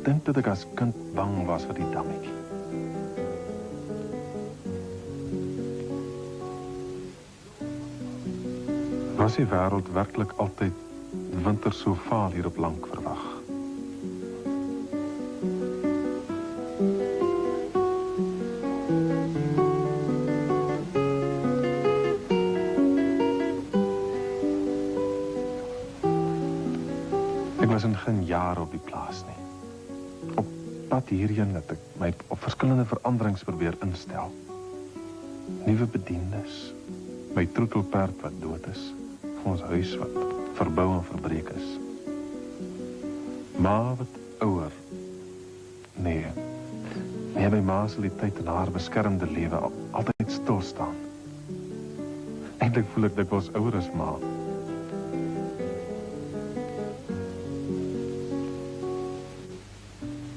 Ek dink dat ek as kind bang was vir die dammetjie. Was die wêreld werklik altyd winter so vaal hier op lank verwag? Ek was in geen jaar op die plaas nie. Op pad hierheen het ek my op verskillende veranderings probeer instel. Nuwe bediendes, my troetelperd wat dood is, ons huis wat verbou en verbreek is. Ma wat ouer. Nee, by ma sal die tyd in haar beskermde lewe altyd stil staan. Eintlik voel ek dikwels ouer as ma.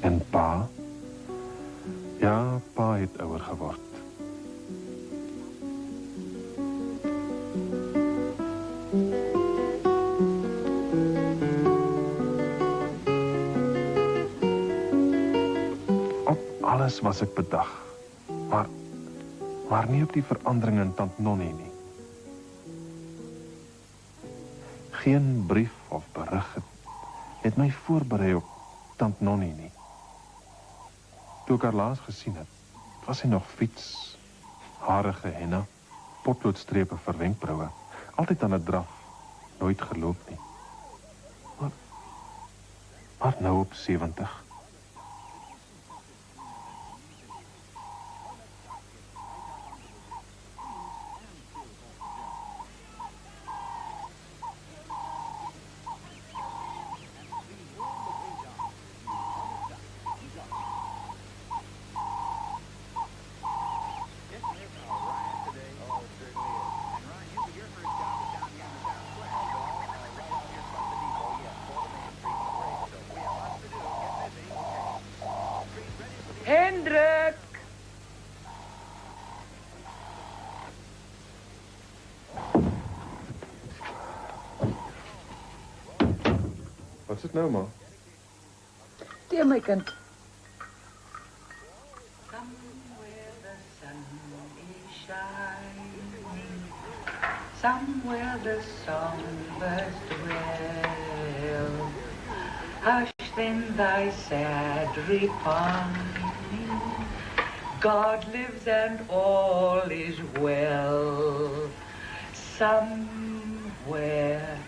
En pa? Ja, pa het ouer geword. Alles was ek bedag, maar nie op die verandering in Tant Nonnie nie. Geen brief of berig het my voorberei op Tant Nonnie nie. Toe ek haar laas gesien het, was sy nog fiets, harige henna, potloodstrepe vir wenkbroue, altyd aan 'n draf, nooit geloop nie. Maar nou op 70. Hendrik! Wat is dit nou, ma? Tee, my kind. Somewhere the sun is shining, somewhere the songbirds dwell. Hush then thy sad repining, God lives and all is well. Somewhere,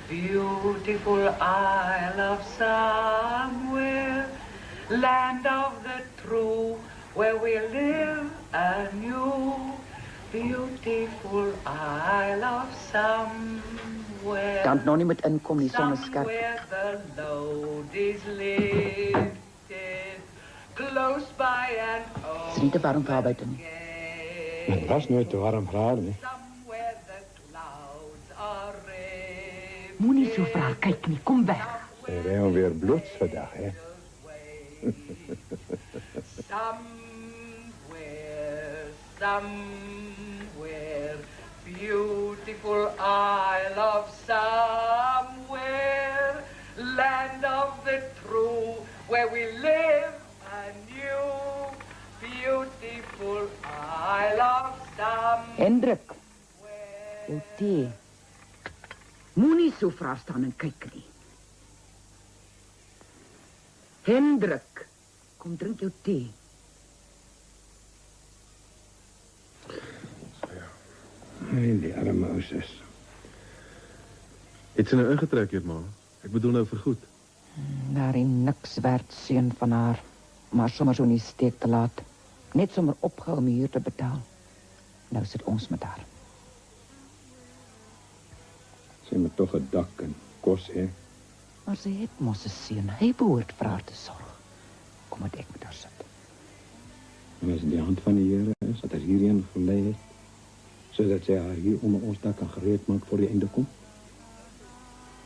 beautiful Isle of somewhere, land of the true, where we live anew. Beautiful Isle of somewhere. Tant Nonnie moet inkom, die son is skerp. Somewhere the load is lifted, close by and Is nie te warm vir haar buite nie. Het was nooit te warm vir haar nie. Somewhere the clouds are red. Moenie so vir haar kyk nie, kom weg. Sy ry hom weer bloots vandag, hè? Somewhere, beautiful Isle of somewhere, land of the true, where we live anew. Beautiful Isle of somewhere. Hendrik, jou tee. Moenie so vir haar staan en kyk nie. Hendrik, kom drink jou tee. Nee, die arme ou sis. Het sy nou ingetrek hier, ma? Ek bedoel nou vergoed. Daar is niks werd seun van haar, maar sommer so in die steek te laat. Net sommer opgehou om huur te betaal. Nou sit ons met haar. Sy moet tog 'n dak en kos hê. Maar sy het mos 'n seun. Hy behoort vir haar te sorg. Kom met ek met haar sit. En as die hand van die Here is, dat hy hierheen gelei het, sodat sy haar hier onder ons dak kan gereed maak voor die einde kom.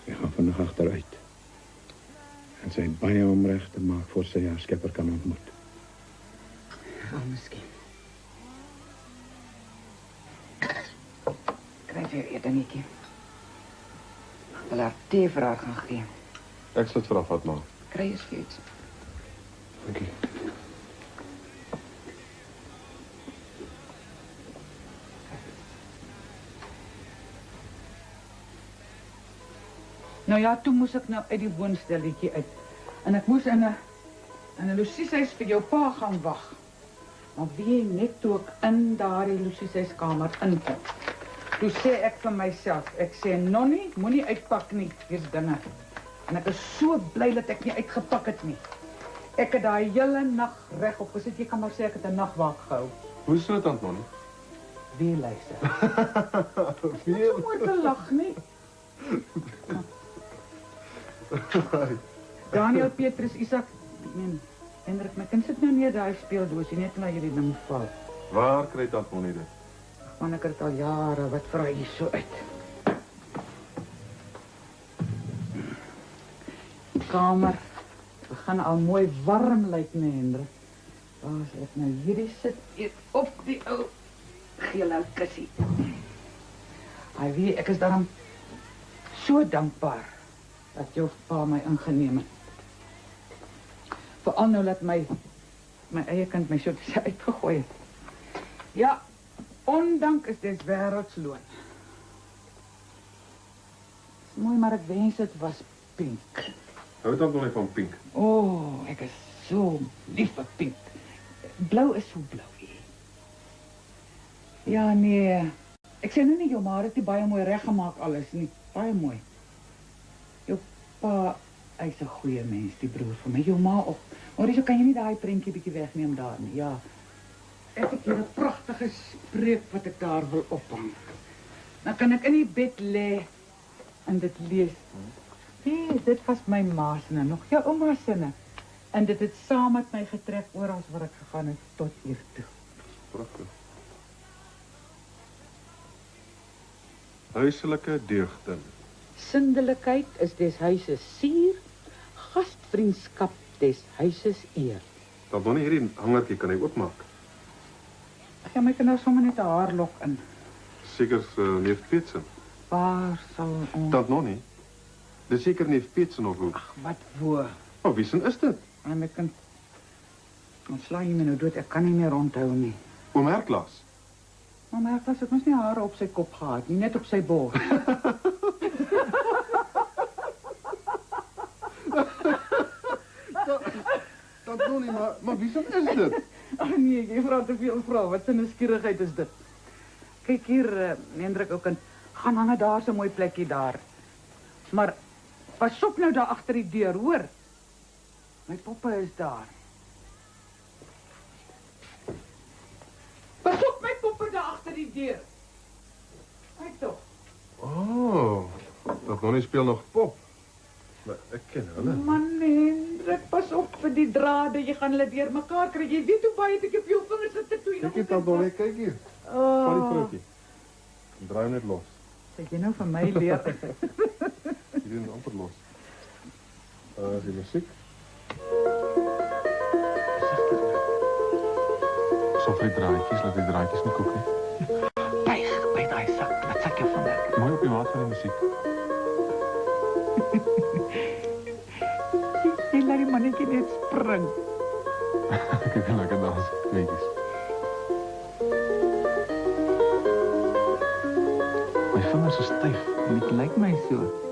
Sy gaan vandag agteruit. En sy het baie om reg te maak voor sy haar skepper kan ontmoet. Ja, miskien. Krijg je eet, Anniekie. Ik wil haar thee voor haar gaan geven. Ek sal dit vir afvat maar. Kry eens vir iets. Dankie. Nou ja, toe moes ek nou uit die woonstelletjie uit. En ek moes in 'n losieshuis vir jou pa gaan wag. Maar wie net toe ek in daardie losieshuiskamer inkom. Toe sê ek vir myself, ek sê Nonnie, moenie uitpak nie, hier's dinge. En ek is so bly dat ek nie uitgepak het nie. Ek het daai hele nag regop gesit. Jy kan maar sê ek het 'n nagwaak gehou. Hoe is dit, Antonie? Wie luister? Wie? Jy moet te lag nie. Daniel, Petrus, Isak, Hendrik, my kind sit nou neer daai speeldoosie, net na hierdie ding val. Waar kry Antonie dit? Want ek het al jare, wat vra jy so uit? Die kamer begin al mooi warm lyk, nee, Hendrik. As ek nou hierdie sit, eet op die ou gele kussie. Hy weet, ek is daarom so dankbaar dat jou pa my ingeneem het. Veral nou dat my eie kind my so te sê uitgegooi het. Ja, ondank is des wêrelds loon. Dis mooi, maar ek wens dit was pink. Hou het Antonie van pink? Ek is so lief vir pink. Blou is so blou, hè. Ja, nee. Ek sê nou nie, jou ma het nie baie mooi reggemaak alles nie. Baie mooi. Jou pa, hy's 'n goeie mens, die broer van my. Jou ma ook. Maar dis kan jy nie daai prentjie bietjie wegneem daar nie. Ja. Ek het hier 'n pragtige spreuk wat ek daar wil ophang. Dan kan ek in die bed lê en dit lees. Nee, dit was my ma se nog jou ouma se. En dit het saam met my getrek oral waar ek gegaan het tot hier toe. Pragtig. Huiselike deugden. Sindelikheid is des huises sier, gastvriendskap des huises eer. Antonie, hierdie hangertjie kan hy oopmaak. Ag ja, my kan nou sommer net 'n haarlok in. Seker neef Pietsen. Waar sal ons... Dat nog nie. Dis seker neef Pietsen of hoe. Ag, wat wo? Oh, wie sin is dit? En my kind... Ons sla jy my nou dood, ek kan nie meer onthou nie. Oom Herklaas. Maar Herklaas het mos nie hare op sy kop gehad nie, net op sy bors. Dat nog nie, maar wie sin is dit? Ag nee, jy vra te veel vrae. Wat 'n nuuskierigheid is dit? Kyk hier, Hendrik ook en gaan hange daar so 'n mooi plekkie daar. Maar pas op nou daar agter die deur, hoor. My poppe is daar. Pas op my poppe daar agter die deur. Kyk tog. Oh, dat nog nie speel nog pop. Maar ek ken hulle. Man, Hendrik, pas op vir die drade. Jy gaan hulle deur mekaar kry. Jy weet hoe baie ek op jou vingers sit te toe. Kyk hier dan nog, kyk hier. Val die vroutjie. Draai net los. Sê jy nou vir my leer. Jy doen amper los. Is die musiek? So vir die draadjies, laat die draadjies nie koek nie. Buig by daai sak. Wat sak jy van dit? Mooi op die maat van die musiek. Jy laat die mannetjie net spring. Kyk hoe lekker dans, kweetjies. My vingers is styf. Dit lyk my so.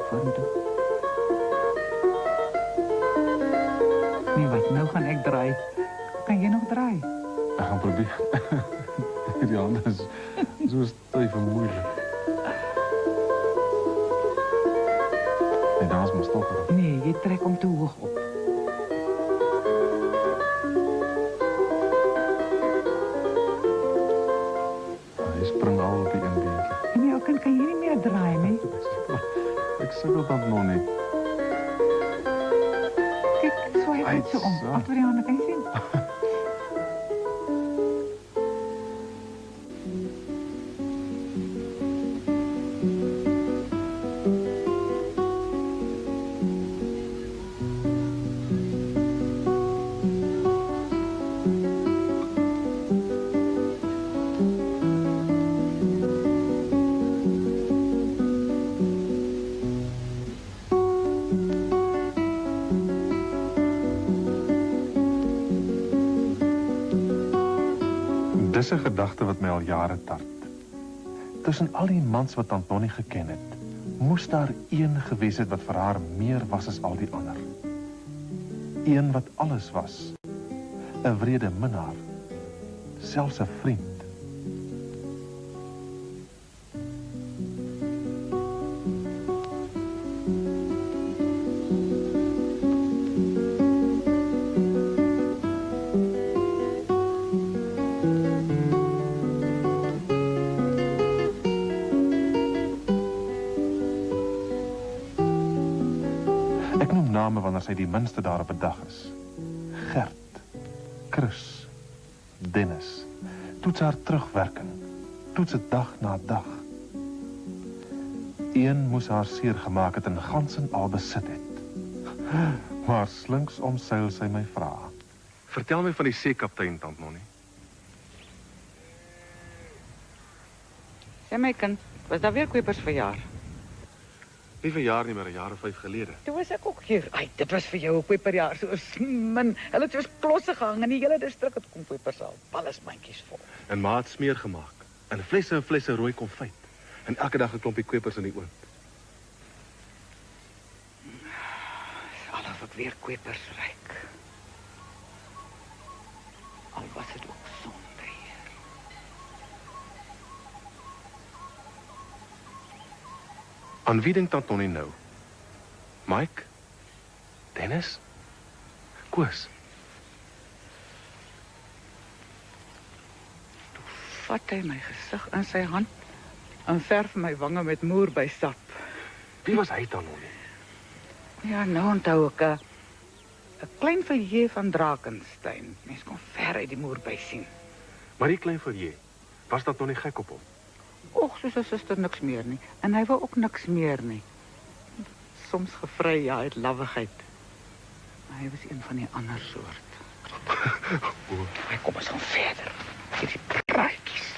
Vorentoe. Nee, wat, nou gaan ek draai. Kan jy nog draai? Ek gaan probeer. Die hande is so styf en moeilik. En dans maar stokker. Nee, jy trek hom te hoog op. Hy spring al op die een beentjie. En jou kind kan jy nie meer draai nie. Ek sukkel dan nog nie. Kyk, so hy het so om. Uitsa. Wat wil jy aan kan jy sien? Dis 'n gedagte wat my al jare tart. Tussen al die mans wat Antoni geken het, moes daar een gewees het wat vir haar meer was as al die ander. Een wat alles was. 'n wrede minnaar. Selfs 'n vriend. Ek noem name wanneer sy die minste daar op 'n dag is. Gert, Chris, Dennis. Toets haar terugwerking. Toets dit dag na dag. Een moes haar seer gemaak het en gans en al besit het. Maar slinks omseil sy my vra. Vertel my van die seekaptein, Tant Nonnie. Sê my kind, was daar weer Kuipers verjaar? Nie vir jaar nie, maar 'n jaar of 5 gelede. Toe was ek ook hier. Ai, dit was vir jou 'n Kuiperjaar soos min. Hulle het soos klosse gehang in die hele distrik het kom Kuipers al. Ballismandjies vol. En ma het smeer gemaak. En flesse rooi konfyt. En elke dag 'n klompie Kuipers in die oond. Alhoewel ek weer Kuipers ryk. Al was dit ook sonde hier. Aan wie dink Tant Nonnie nou? Mike? Dennis? Koos? Vat hy my gesig in sy hand en verf my wange met moerbysap. Wie was hy, Tant Nonnie? Ja, nou onthou ek 'n klein fillet van Drakensberg. Mens kon ver uit die moerbys sien. Maar die klein fillet, was Tant Nonnie gek op hom? Och, soos 'n suster niks meer nie. En hy wou ook niks meer nie. Soms gevry, ja, uit lawwigheid. Maar hy was een van die ander soort. Hy kom ons gaan verder. Hierdie praatjies.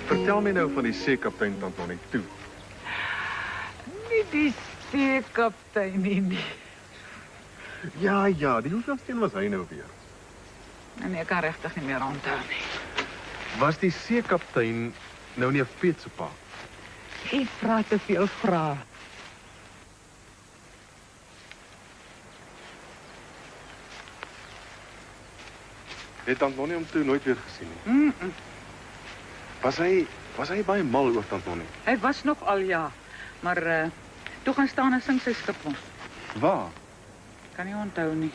Vertel my nou van die seekaptein, Tant Nonnie, toe. Nie die seekaptein nie. Ja, die hoeveelsteen was hy nou weer? Nee, ek kan regtig nie meer onthou nie. Was die seekaptein nou nie 'n Piet se pa? Jy vra te veel vrae. Het Tant Nonnie hom toe nooit weer gesien nie? Was hy baie mal oor Tant Nonnie? Hy was nog al ja, maar toe gaan staan en sing sy skip ons. Waar? Kan nie onthou nie.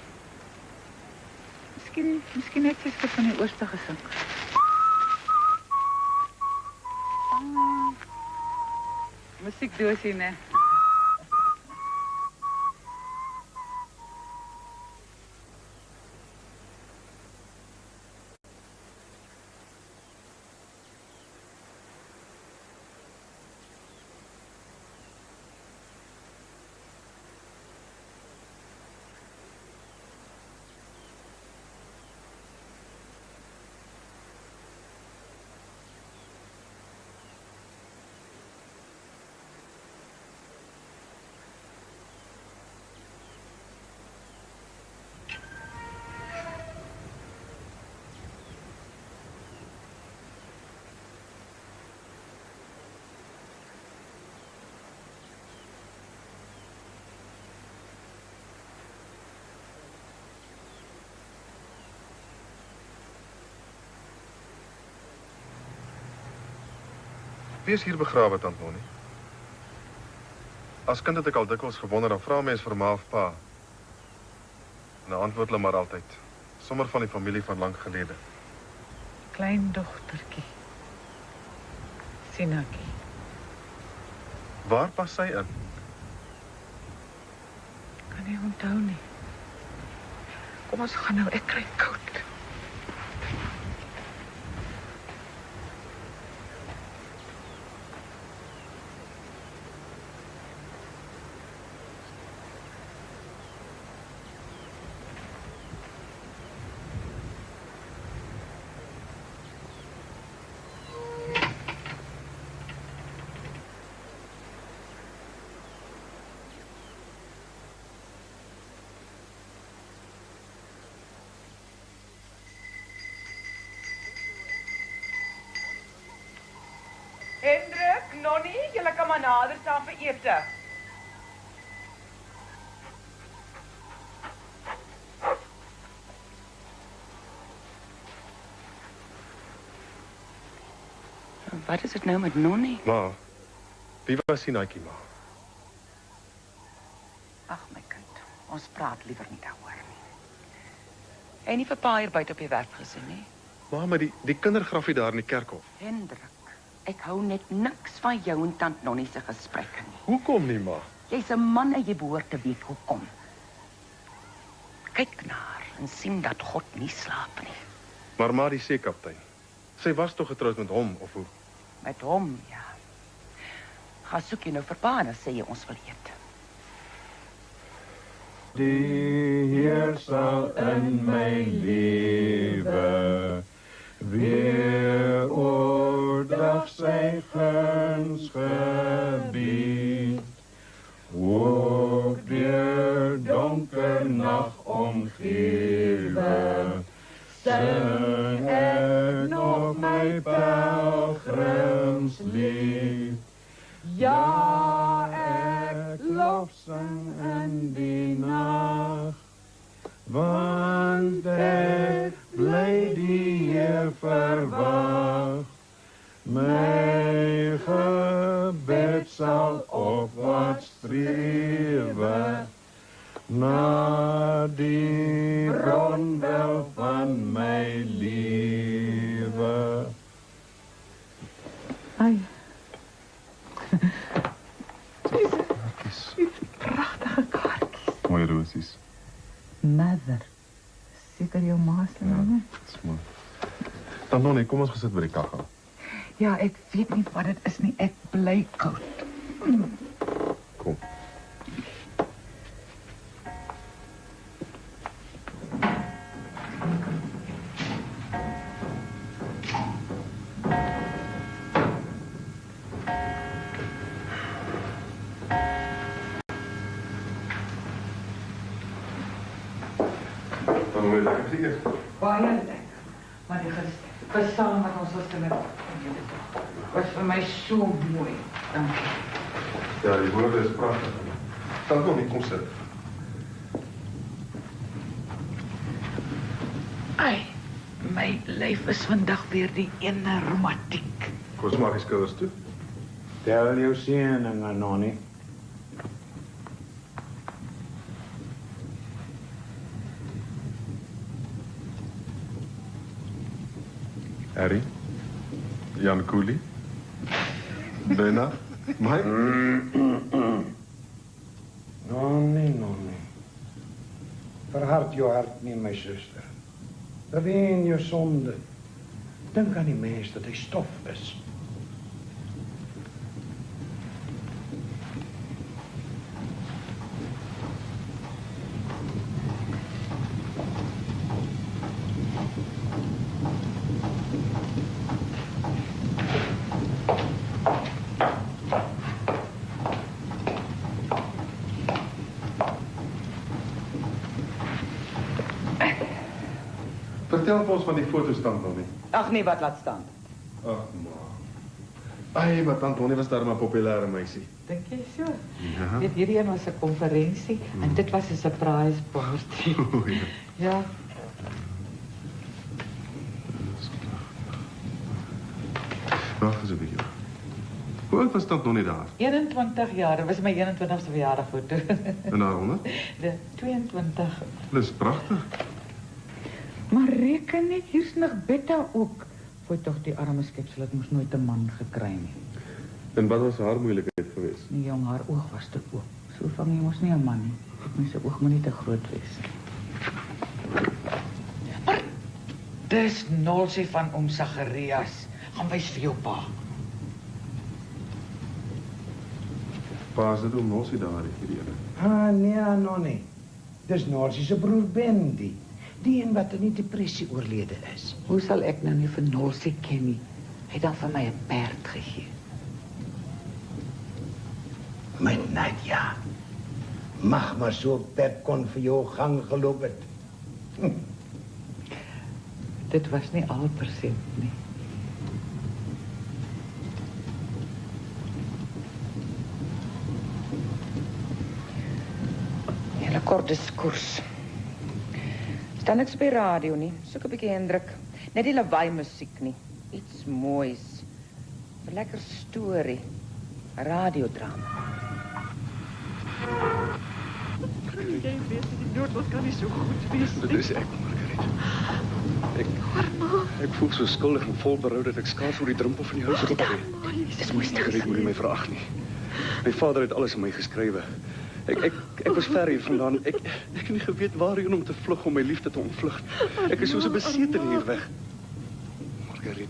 Miskien het sy skip van die ooste gesing. Musiekdoosie, né? Wie is hier begrawe, Tant Nonnie? As kind het ek al dikwels gewonder, dan vra mens vir ma of pa. En dan antwoord hulle maar altyd. Sommer van die familie van lank gelede. Kleindogtertjie. Sinakie. Waar pas sy in? Kan nie onthou nie. Kom ons gaan nou, ek kry koud. Hendrik, Nonnie, julle kan maar nader staan vir ete. Wat is dit nou met Nonnie? Ma, wie was Sinakie, ma? Ag my kind, ons praat liewer nie daaroor nie. Hy nie vir pa hier buite op die werf gesien nie. Ma, maar die kindergrafie daar in die kerkhof. Hendrik, ek hou net niks van jou en tant Nonnie se gesprekke nie. Hoekom nie, ma? Jy's 'n man en jy behoort te weet hoekom. Kyk na haar en sien dat God nie slaap nie. Maar ma, die seekaptein. Sy was toch getroud met hom, of hoe? Met hom, ja. Ga soek jy nou vir pa en dan sê jy ons wil eet. Die Heer sal in my lewe weer oordrag sy guns gebied. Ook deur donker nag omgewe, sing ek nog my pelgrimslied. Ja, ek lofsing in die nag, want ek bly die Heer verwag. My gebed sal opwaarts strewe, na die bronwel van my lewe. Ai. Dis pragtige kaartjies. Mooi rosies. Mother. Seker jou ma se naam. Dis mooi. Dan Nonnie, kom ons gesit by die kaggel. Ja, ek weet nie wat dit is nie. Ek bly koud. Kom. Dan moet je lekker vliegen. Baie lekker. Maar die gestaan wat ons gister was vir my so mooi. Dankie. Ja, die woorde is prachtig. Dan kom, kom sit. Ai, my lyf is vandag weer die ene romantiek. Kom maar die skilders toe. Tel jou seëninge, Nonnie. Harry, Jan Koelie, Benna, Mike. Nonnie. Verhard jou hart nie, my suster. Beween jou sonde. Dink aan die mens dat hy stof is. Vertel ons van die fotostand, Nonnie. Ag nee, wat laat staan. Ach, ma. Ai, maar tant Nonnie was daar maar 'n populêre meisie. Dink jy so? Ja. Weet hierdie een was 'n konferensie en dit was 'n surprise party. O, ja. Ja. Wag eens 'n bietjie. Hoe oud was tant Nonnie daar? 21 jaar, dat was mijn 21ste verjaardag foto. En daaronder? De 22. Dis pragtig. Maar reken niet, hier is nog Betta ook. Voor toch die arme skepsel, het moest nooit een man gekry nie. En wat was haar moeilijkheid geweest? Die jong, haar oog was te oop. Zo vang je moest niet een man nie. Maar sy oog moet niet te groot wees. Maar, dis Nolsie van oom Zacharias. Gaan wys vir jou pa. Pa, is dit oom Nolsie daar, hierdie ene? Ah, nee, Nonnie. Dis Norsie se broer Bendy. Die een wat in die depressie oorlede is. Hoe zal ik nou nie vir Nolsie ken nie? Hy het dan vir my 'n perd gegee. Met Nadia. Mag maar so perd kon vir jou gang geloop het. Dit was nie al persent nie. Hele kort diskurs. Staan niks op die radio nie. Soek 'n bietjie indruk. Net die lawaai musiek nie. Iets moois. 'n Lekker storie. 'n Radiodrama. Jy weet, die noodlot kan nie so goed wees nie. Dit is ek, Margaret. Ek voel so skuldig en vol berou dat ek skaars voor die drempel van die huis gekom het. Dis mooi stil. Margaret, moet jy my verag nie. My vader het alles aan my geskrywe. Ek was ver hier vandaan. Ek het nie geweet waarheen om te vlug om my liefde te ontvlug. Ek is soos 'n besete hier weg. Margaret,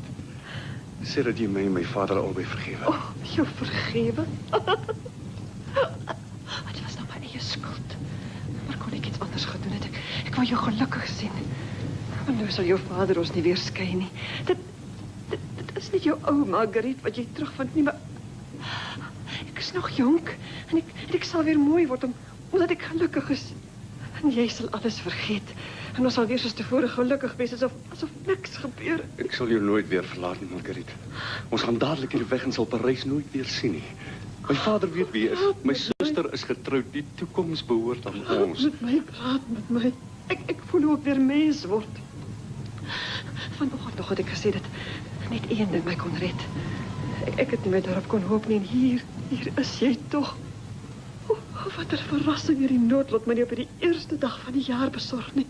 sê dat jy my en my vader albei vergewe. Oh, jou vergewe? Het was nou my eie skuld. Maar kon ek iets anders gedoen het? Ek wou jou gelukkig sien. Maar nou sal jou vader ons nie weer skei nie. Dit is nie jou ou Margaret wat jy terugvind nie, maar ek is nog jonk en ek sal weer mooi word omdat ek gelukkig is. En jy sal alles vergeet. En ons sal weer soos tevore gelukkig wees asof niks gebeur het. Ek sal jou nooit weer verlaat nie, Margaret. Ons gaan dadelik hier weg en sal Parys nooit weer sien nie. My vader weet wie hy is. My suster is getroud. Die toekoms behoort aan ons. Met my, praat met my. Ek voel hoe ek weer mens word. Vanoggend nog het ek gesê dat net een ding my kon red. Ek het nie meer daarop kon hoop nie. En hier is jy toch. Oh, wat 'n verrassing hierdie noodlot my nie op die eerste dag van die jaar besorg nie.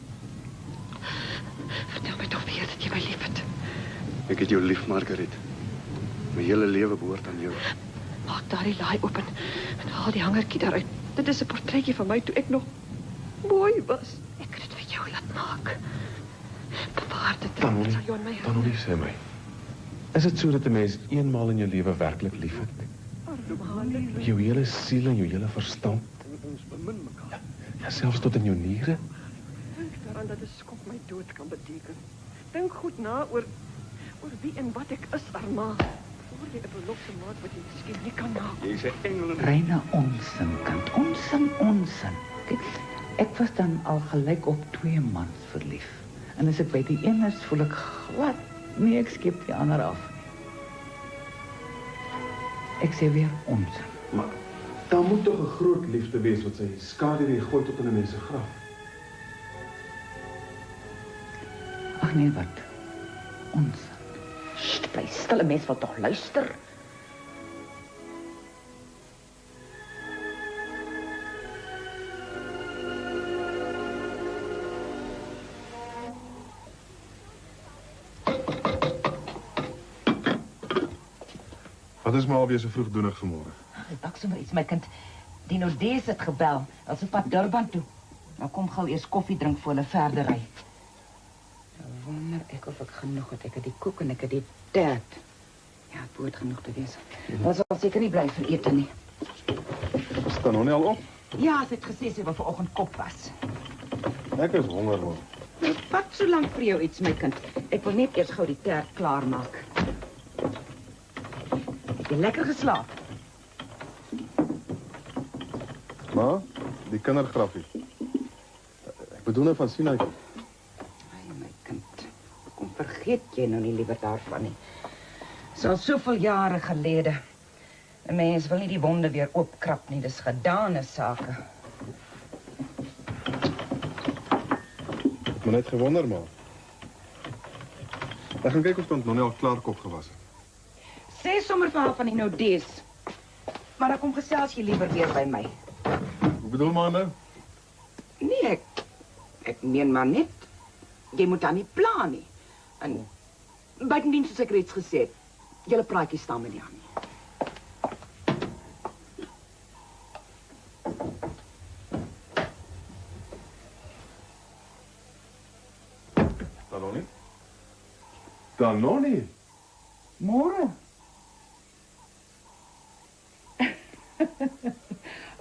Vertel my toch weer dat jy my lief het. Ek het jou lief, Margaret. My hele lewe behoort aan jou. Maak daardie laai oop en haal die hangertjie daaruit. Dit is 'n portretjie van my toe ek nog mooi was. Ek het dit vir jou laat maak. Bewaar dit dan sal jou aan my Dan nie sê my. Is dit so dat 'n mens eenmaal in jou lewe werklik liefhet? Jou hele siel en jou hele verstand, Ons bemin mekaar. ja, selfs tot in jou niere? Dink daaraan dat 'n skok my dood kan beteken. Dink goed na oor wie en wat ek is, Arma. Voor jy 'n belofte maak wat jy miskien nie kan maak. Jy's 'n engel en Reine onsin, kant. Onsin. Kijk, ek was dan al gelijk op 2 mans verlief. En as ek by die een is, voel ek glad. Nee, ek skep die ander af. Ek sê weer onsin. Maar daar moet tog 'n groot liefde wees wat sy skade weer gooi tot in 'n mens se graf. Ag nee, wat? Onsin. Sst, bly stil, 'n mens wil tog luister. Wat is maar alweer so vroeg doenig vanmôre? Ek bak sommer iets, my kind. Die Nordees het gebel. Hulle is op pad Durban toe. Nou kom gou eers koffie drink voor hulle verder ry. Nou wonder ek of ek genoeg het. Ek het die koek en ek het die tert. Ja, het behoort genoeg te wees. Hulle sal seker nie bly vir ete nie. Staan nog nie al op? Ja, sy het gesê sy wil vanoggend kop was. Ek is honger hoor. Wat so lank vir jou iets, my kind? Ek wil net eers gou die tert klaarmaak. Het jy lekker geslaap? Maar die kindergraffie. Ek bedoel nou van Sinaitjie. Ai, my kind. Kom vergeet jy nou nie liewer daarvan nie. Dis al soveel jare gelede. 'n Mens wil nie die wonde weer oopkrap nie. Dis gedane sake. Ek moet net gewonder maar. Ek gaan kyk of tant Nonnie al klaar kop gewas het. Sê sommer vir haar van die Nodes. Maar dan kom gesels jy liewer weer by my. Hoe bedoel maar nou? Nee, ek meen maar net, jy moet dan nie pla nie. En buitendien soos ek reeds gesê het, julle praatjie staan met die aan nie. Danoni? Danoni? Môre.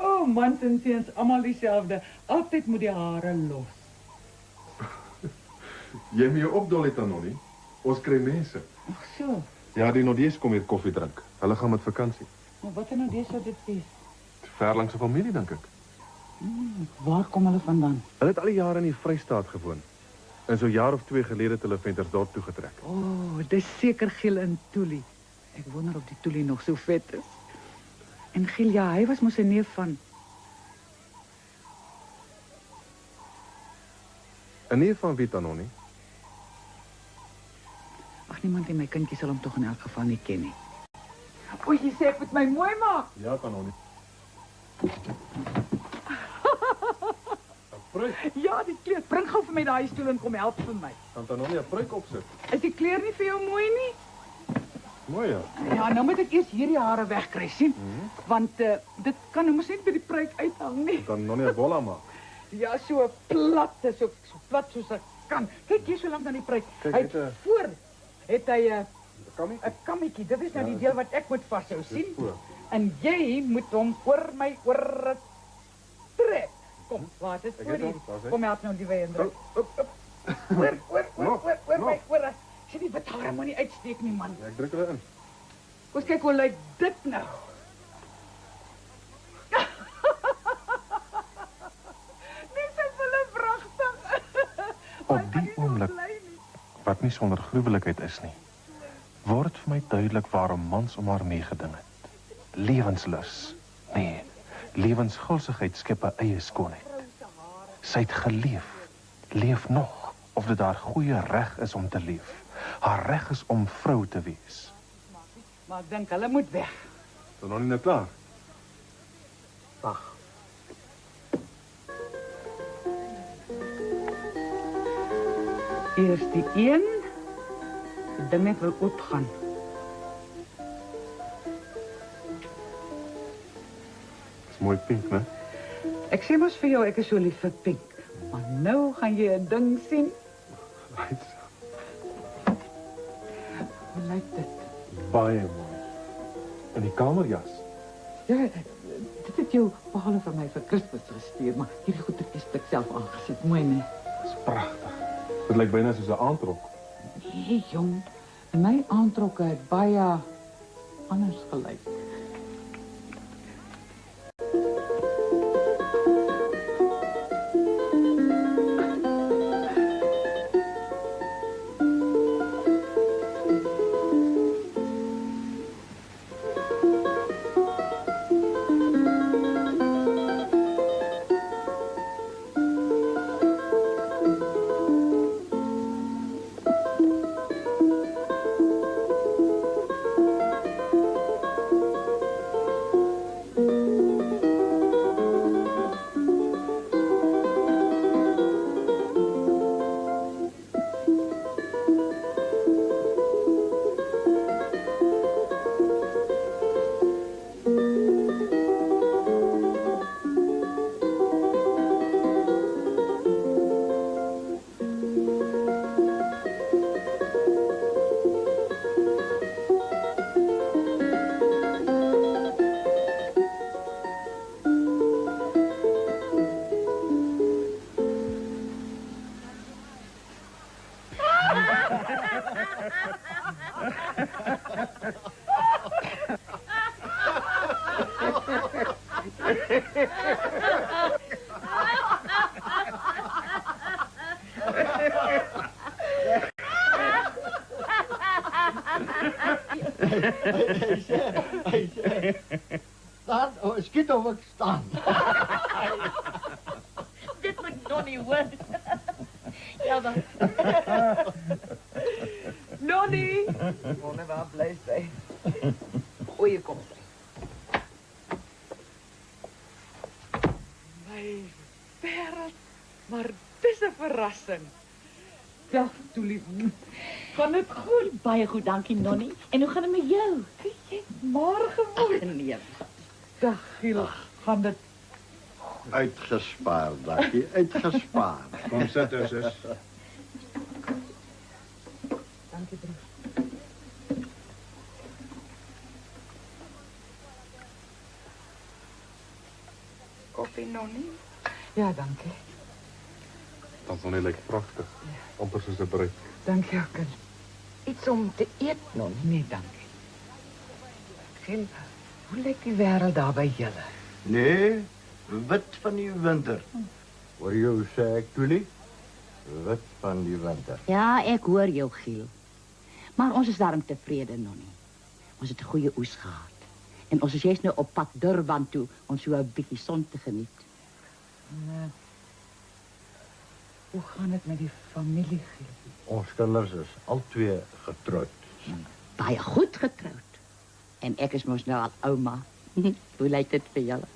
Oh, mans en seuns, almal dieselfde. Altyd moet die hare los. Jy moet jou opdol het, Danoni. Ons kry mense. Ag so. Ja, die Nodes kom hier koffie drink. Hulle gaan met vakansie. Maar wat nou dis wat dit is? Ver langs 'n familie, dink ek. Waar kom hulle vandaan? Hulle het al die jare in die Vrystaat gewoon. En so 'n jaar of 2 gelede het hulle Ventersdorp toe getrek. Oh, dis seker Giel en Toolie. Ek wonder of die Toolie nog so vet is. En Giel, ja, hy was mos 'n neef van. 'n neef van wie, Danoni? Ag, niemand in my kindjie sal hom tog in elk geval nie ken nie. O, jy sê ek moet my mooi maak. Ja, Danoni. Ja, die kleur. Bring gou vir my daai stoel en kom help vir my. Kan Danoni 'n pruik opsit? Is die kleur nie vir jou mooi nie? Mooi ja. Ja, nou moet ek eers hierdie hare wegkry, sien? Want dit kan nou mos net by die pruik uithang nie. Danoni 'n bolla maak. Ja, so plat, so plat soos ek kan. Kyk hier so lank na die pruik. Kyk, Hy het 'n- voor het hy 'n Kammetjie. kammetjie. Dit is nou Ja, die deel wat ek moet vashou, sien? voor. En jy moet hom oor my oor trek. Kom, laat dit Ek voor het die. hom, daar's hy. Kom help nou die wy en druk. Op. Oor my oor. Sien die wit hare moenie uitsteek nie, man. Ja, ek druk hulle in. Kom kyk hoe lyk dit nou. Dis is hulle pragtig. Op die oomblik, wat nie sonder gruwelikheid is nie, word vir my duidelik waarom mans om haar meegeding het. Lewenslus. Nee, lewensgulsigheid skep 'n eie skoonheid. Sy het geleef, leef nog, of dit haar goeie reg is om te leef. Haar reg is om vrou te wees. Maar ek dink hulle moet weg. Danoni nou klaar. Wag. Eers die een, die ding net wil oopgaan. Dis mooi pink, né? Ek sê mos vir jou, ek is so lief vir pink. Maar nou gaan jy 'n ding sien. Right. Hoe lyk dit? Baie mooi. En die kamerjas. Ja, dit het jou behalwe vir my vir Kersfees gestuur, maar hierdie goeie het ek self aangesit. Mooi, nee. Dis pragtig. Dit lyk byna soos 'n aandrok. Nee, jong. My aantrokke het baie anders gelyk. Staan, skiet of ek staan. Dit moet Nonnie hoor. Ja, dan. Nonnie! Wonder waar bly sy. O, hier kom sy. My wêreld, maar dis 'n verrassing. Dag, Tuli. Gaan dit goed? Baie goed, dankie Nonnie. En hoe gaan dit met jou? Jy maar gewoon. Nee. Dag, Giel. Gaan dit Uitgespaard, dankie. Uitgespaard. Kom sit, sus. Dankie, broer. Koffie, Nonnie? Ja, dankie. Tant Nonnie lyk pragtig. Amper soos 'n bruid. Dankie, ou kind. Iets om te eet, Nonnie? Nee, dankie. Giel, hoe lyk die wêreld daar by julle? Nee, wit van die winter. Hoor jy hoe sê ek, Tuli? Wit van die winter. Ja, ek hoor jou, Giel. Maar ons is daarom tevrede, Nonnie. Ons het 'n goeie oes gehad. En ons is juist nou op pad Durban toe om so 'n bietjie son te geniet. Nee. Hoe gaan dit met die familie, Giel? Ons kinders is albei getroud. Baie goed getroud. En ek is mos nou al ouma. Hoe lyk dit vir julle?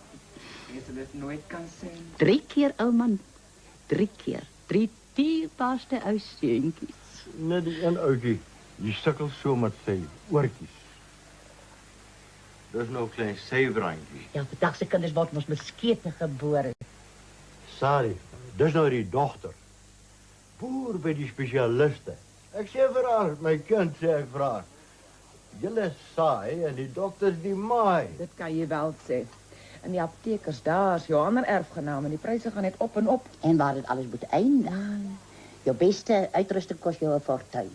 Jy sal dit nooit kan sê. 3 keer ouma. 3 keer. 3 dierbaarste ou seentjies. Net die een ouetjie, die sukkel so met sy oortjies. Dis nou 'n klein sybrandjie. Ja, vandag se kinders word mos met skete gebore. Sari, dis nou die dogter. Boer by die spesialiste. Ek sê vir haar, my kind, sê ek vir haar. Julle saai en die dokters die maai. Dit kan jy wel sê. In die aptekers daar is jou ander erfgenaam en die pryse gaan net op en op. En waar dit alles moet eindig. Jou beste uitrusting kos jou 'n fortuin.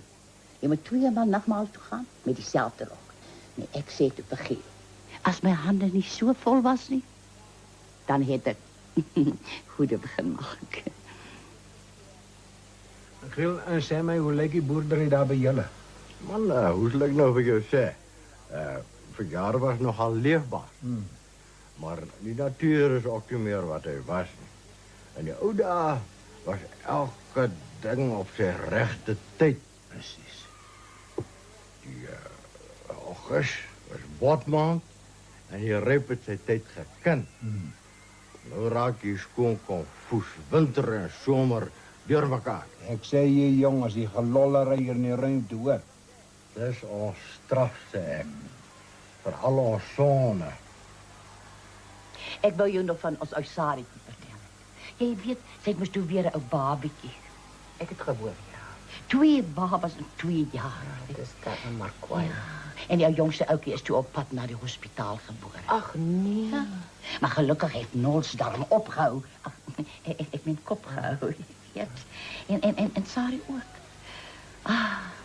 Jy moet 2 maal nagmaal toe gaan met dieselfde rok. Nee, ek sê te vergeet. As my hande nie so vol was nie, dan het ek goeie begin maak. Giel, en sê my, hoe lyk die boerdery daar by julle? Man, hoe sal ek nou vir jou sê? Verjaar was nogal leefbaar. Maar die natuur is ook nie meer wat hy was nie. En die ou dae was elke ding op sy regte tyd. Presies. Die Augustus was botmaand en die ryp het sy tyd geken. Nou raak jy skoon konfoes, winter en somer deur mekaar. Ek sê jy jongens, die gelollery hier in die ruimte, hoor. Dis ons straf, sê ek. Vir al ons sonne. Ek wil jou nog van ons ou Sarie vertel. Jy weet, sy het mos toe weer 'n ou babietjie. Ek het gehoor, ja. 2 babas in 2 jaar. Dit is karma maar kwaai. Ja. En die jongste ouetjie is toe op pad na die hospitaal gebore. Ag nee. Ja. Maar gelukkig heeft Nols daarom opgehou. Ach, ek meen kop gehou. Ja. En Sarie ook.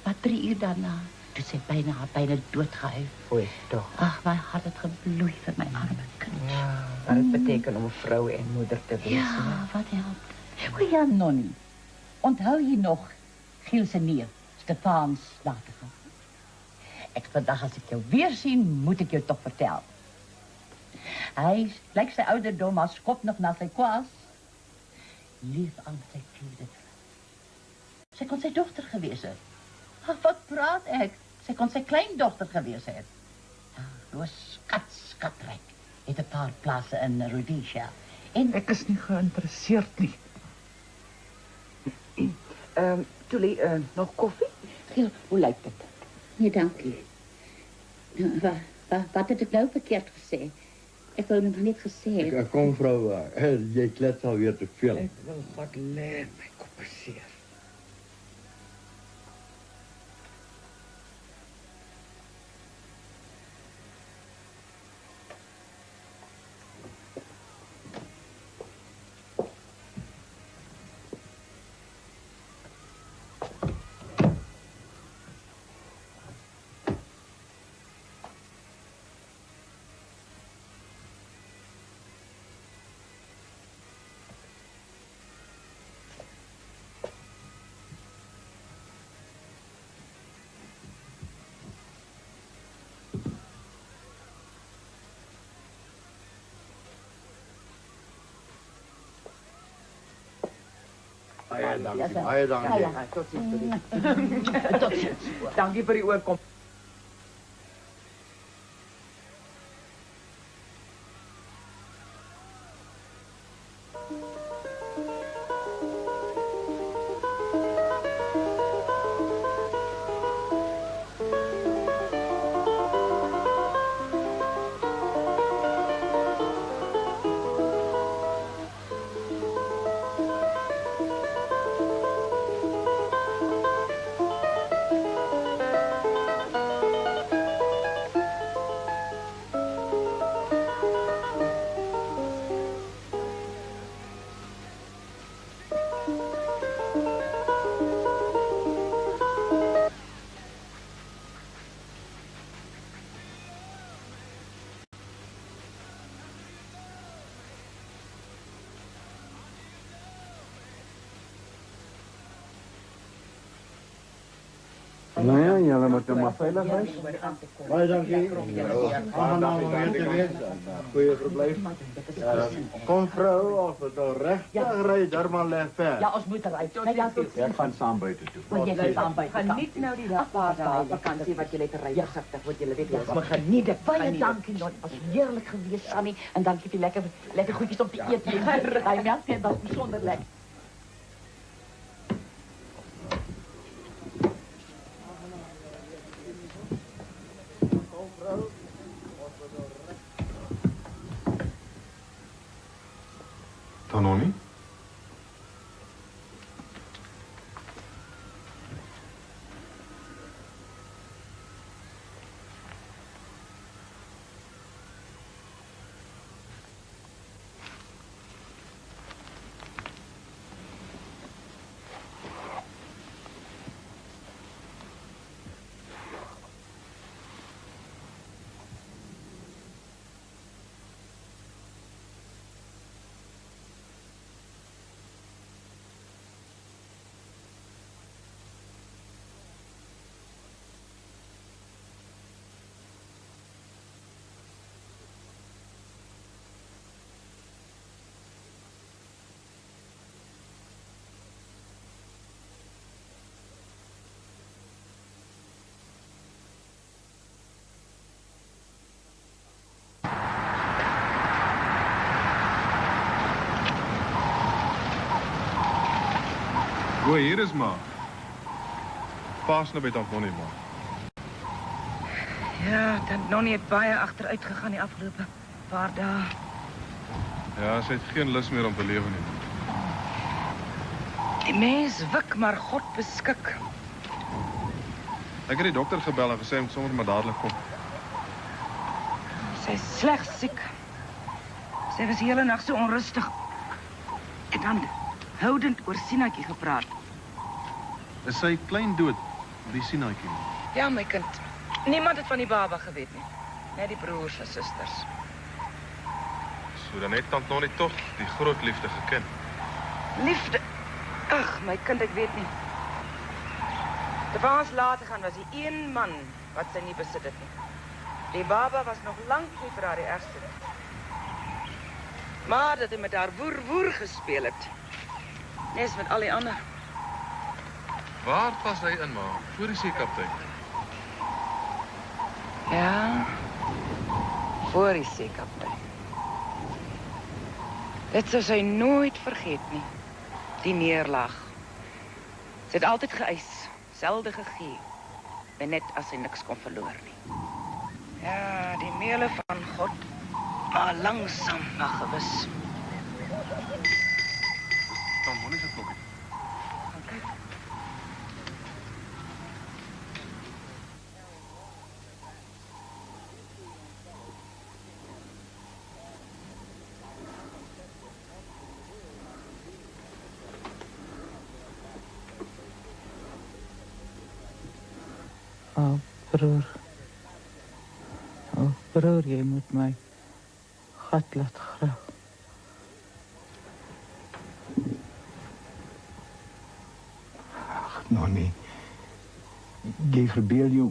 Wat 3 uur daarna, toe sy byna doodgehuil. Oei, toch. Ag, my hart het gebloei vir my arme kind. Ja, wat het beteken om 'n vrou en moeder te wees. Ja, wat help. O ja, Nonnie. Onthou jy nog Giel se neef, Stefans later? Ek vandag as ek jou weer sien, moet ek jou toch vertel. Hy lyk sy ouderdom, maar skop nog na sy kwaas. Lief aan sy vierde. Sy kon sy dochter gewees het. Ach, wat praat ek? Sy kon sy kleindochter gewees het. Ja, skatryk. Het 'n paar plase in Rhodesia. En Ek is nie geïnteresseerd nie. Tuli, nog koffie? Giel, hoe lyk dit? Nee, dankie. Wat het ek nou verkeerd gesê? Ek wou nog net gesê het. Kom vrou, jy klets alweer te veel. Ek wil wat lê, my kop is seer. Baie dankie, baie dankie. Ja, tot ziens, Tuli. Tot ziens. Dankie vir die oorkom. Nou ja, jullie moeten maar veilig wees. Baie dankie. Aangenaam om hier te wees. Goeie verblijf. Kom vrouw, als we nou rechtig rijden, daar maar leg ver. Ja, ons moet eruit. Nee, ja, goed. Ek gaan saam buiten toe. Want jy gaan buiten. Geniet nou die paar dae vakansie wat jy lekker ry versigtig word jy weet jy maar geniet dit. Baie dankie, Nonnie. Was heerlijk geweest, Annie. En dankie vir lekker goedjies om te eet. Hy melk net was besonder lekker. Tanoni? O, hier is ma. Paas nou by tant Nonnie, ma. Ja, tant Nonnie het baie agteruit gegaan die afgelope paar dae. Ja, sy het geen lus meer om te lewe nie. Die mens wik, maar God beskik. Ek het die dokter gebel en gesê hy moet sommer maar dadelik kom. Sy is slegs siek. Sy was die hele nag so onrustig. En dan houdend oor Sinaatjie gepraat. Is sy klein dood, die Sinaatjie? Ja, my kind. Niemand het van die baba geweet nie. Net die broers en susters. So dan het tant Nonnie tog die groot liefde geken. Liefde. Ag, my kind, ek weet nie. Terwyl ons later gaan, was die een man wat sy nie besit het nie. Die baba was nog lank nie vir haar die ergste nie. Maar dat hy met haar woer gespeel het. Nes met al die ander. Waar pas hy in, ma? Voor die seekaptein? Ja, voor die seekaptein. Dit sou sy nooit vergeet nie. Die neerlaag. Sy het altyd geëis, selde gegee. En net as sy niks kon verloor nie. Ja, die meele van God, maar langsaam maar gewis. Tant Nonnie se klokkie. Gaan kyk. Broer, jy moet my gat laat graaf. Ag, Nonnie. Jy verbeel jou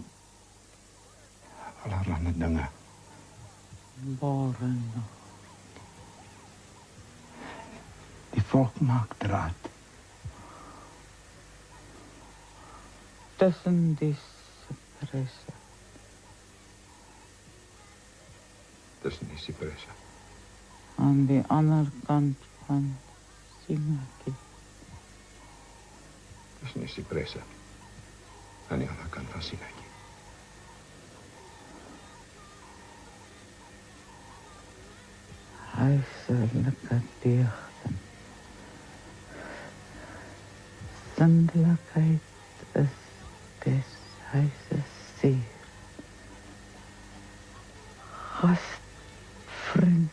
allerhande dinge. Baren. Die volk maak draad. Tussen die cypresse. Tussen die cypresse. Aan die ander kant van Siemakie. Dis nie sipresse aan die ander kant van Sinatjie. Huiselike deugden. Zindelijkheid is des huises zeer. Gastvriend.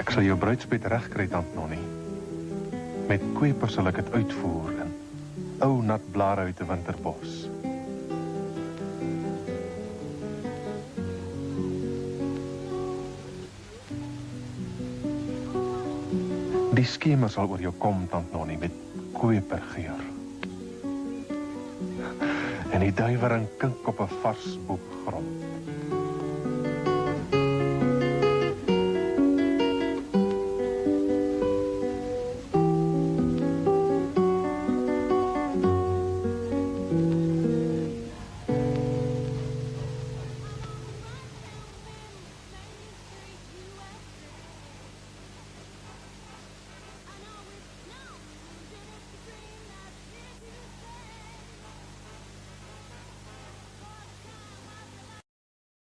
Ek sal jou bruidsbed regkry, tant Nonnie. Met kweper sal ek dit uitvoer in ou nat blare uit 'n winterbos. Die skemer sal oor jou kom, tant Nonnie, met kwepergeur. En die duiwering kink op 'n vars boekgrond.